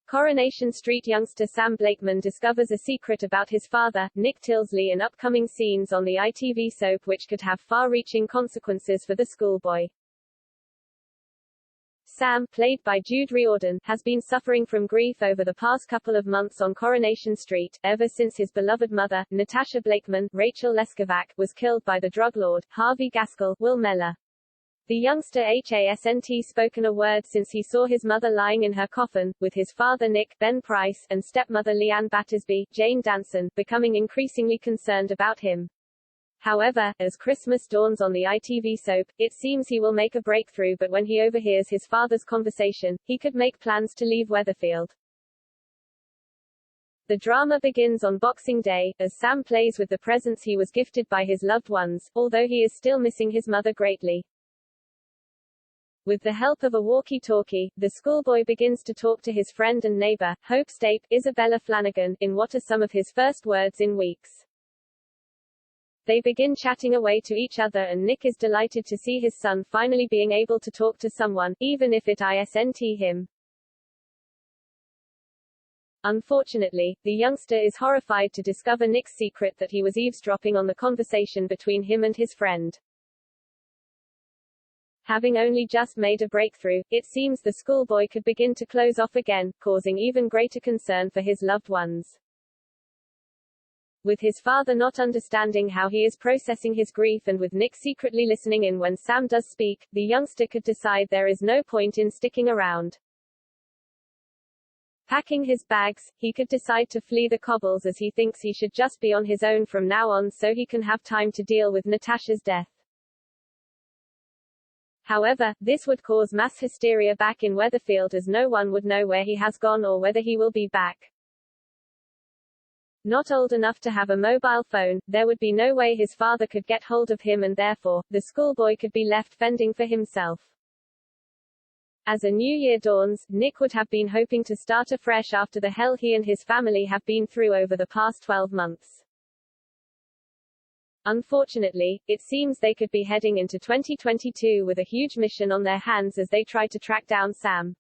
Coronation Street youngster Sam Blakeman discovers a secret about his father, Nick Tilsley, in upcoming scenes on the ITV soap which could have far-reaching consequences for the schoolboy. Sam, played by Jude Riordan, has been suffering from grief over the past couple of months on Coronation Street, ever since his beloved mother, Natasha Blakeman, Rachel Leskovac, was killed by the drug lord, Harvey Gaskell, Will Meller. The youngster hasn't spoken a word since he saw his mother lying in her coffin, with his father Nick, Ben Price, and stepmother Leanne Battersby, Jane Danson, becoming increasingly concerned about him. However, as Christmas dawns on the ITV soap, it seems he will make a breakthrough, but when he overhears his father's conversation, he could make plans to leave Weatherfield. The drama begins on Boxing Day, as Sam plays with the presents he was gifted by his loved ones, although he is still missing his mother greatly. With the help of a walkie-talkie, the schoolboy begins to talk to his friend and neighbor, Hope Stape, Isabella Flanagan, in what are some of his first words in weeks. They begin chatting away to each other, and Nick is delighted to see his son finally being able to talk to someone, even if it isn't him. Unfortunately, the youngster is horrified to discover Nick's secret that he was eavesdropping on the conversation between him and his friend. Having only just made a breakthrough, it seems the schoolboy could begin to close off again, causing even greater concern for his loved ones. With his father not understanding how he is processing his grief, and with Nick secretly listening in when Sam does speak, the youngster could decide there is no point in sticking around. Packing his bags, he could decide to flee the cobbles, as he thinks he should just be on his own from now on so he can have time to deal with Natasha's death. However, this would cause mass hysteria back in Weatherfield, as no one would know where he has gone or whether he will be back. Not old enough to have a mobile phone, there would be no way his father could get hold of him, and therefore, the schoolboy could be left fending for himself. As a new year dawns, Nick would have been hoping to start afresh after the hell he and his family have been through over the past 12 months. Unfortunately, it seems they could be heading into 2022 with a huge mission on their hands as they try to track down Sam.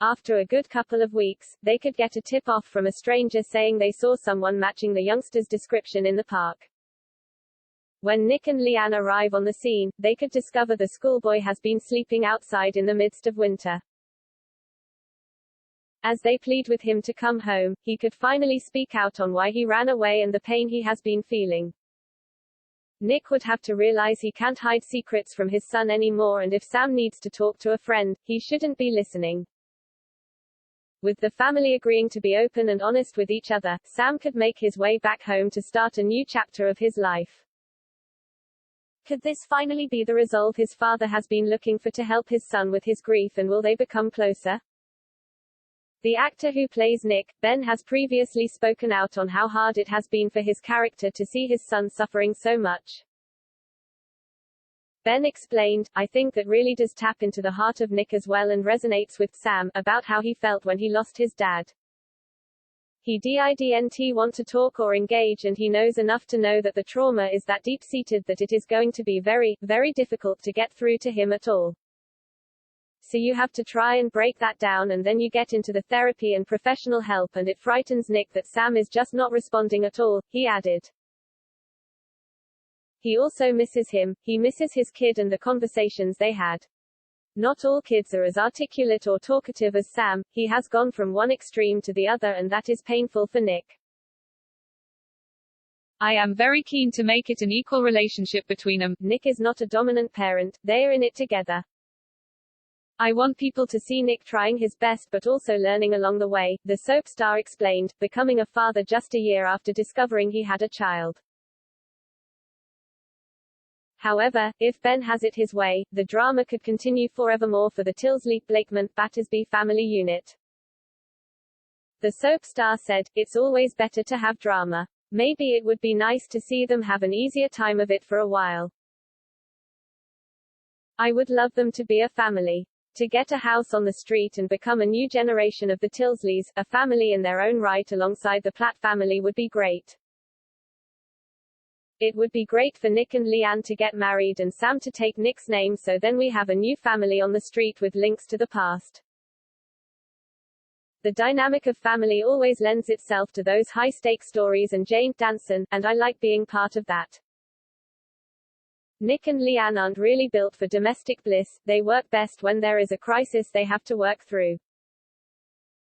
After a good couple of weeks, they could get a tip-off from a stranger saying they saw someone matching the youngster's description in the park. When Nick and Leanne arrive on the scene, they could discover the schoolboy has been sleeping outside in the midst of winter. As they plead with him to come home, he could finally speak out on why he ran away and the pain he has been feeling. Nick would have to realize he can't hide secrets from his son anymore, and if Sam needs to talk to a friend, he shouldn't be listening. With the family agreeing to be open and honest with each other, Sam could make his way back home to start a new chapter of his life. Could this finally be the resolve his father has been looking for to help his son with his grief, and will they become closer? The actor who plays Nick, Ben, has previously spoken out on how hard it has been for his character to see his son suffering so much. Ben explained, "I think that really does tap into the heart of Nick as well, and resonates with Sam, about how he felt when he lost his dad. He didn't want to talk or engage, and he knows enough to know that the trauma is that deep-seated that it is going to be very, very difficult to get through to him at all. So you have to try and break that down, and then you get into the therapy and professional help, and it frightens Nick that Sam is just not responding at all," he added. He also misses him. He misses his kid and the conversations they had. Not all kids are as articulate or talkative as Sam. He has gone from one extreme to the other, and that is painful for Nick. "I am very keen to make it an equal relationship between them. Nick is not a dominant parent, they are in it together. I want people to see Nick trying his best but also learning along the way," the soap star explained, becoming a father just a year after discovering he had a child. However, if Ben has it his way, the drama could continue forevermore for the Tilsley, Blakeman, Battersby family unit. The soap star said, "It's always better to have drama. Maybe it would be nice to see them have an easier time of it for a while. I would love them to be a family. To get a house on the street and become a new generation of the Tilsleys, a family in their own right alongside the Platt family, would be great. It would be great for Nick and Leanne to get married and Sam to take Nick's name, so then we have a new family on the street with links to the past." The dynamic of family always lends itself to those high-stakes stories, and Jane Danson, and I like being part of that. Nick and Leanne aren't really built for domestic bliss, they work best when there is a crisis they have to work through.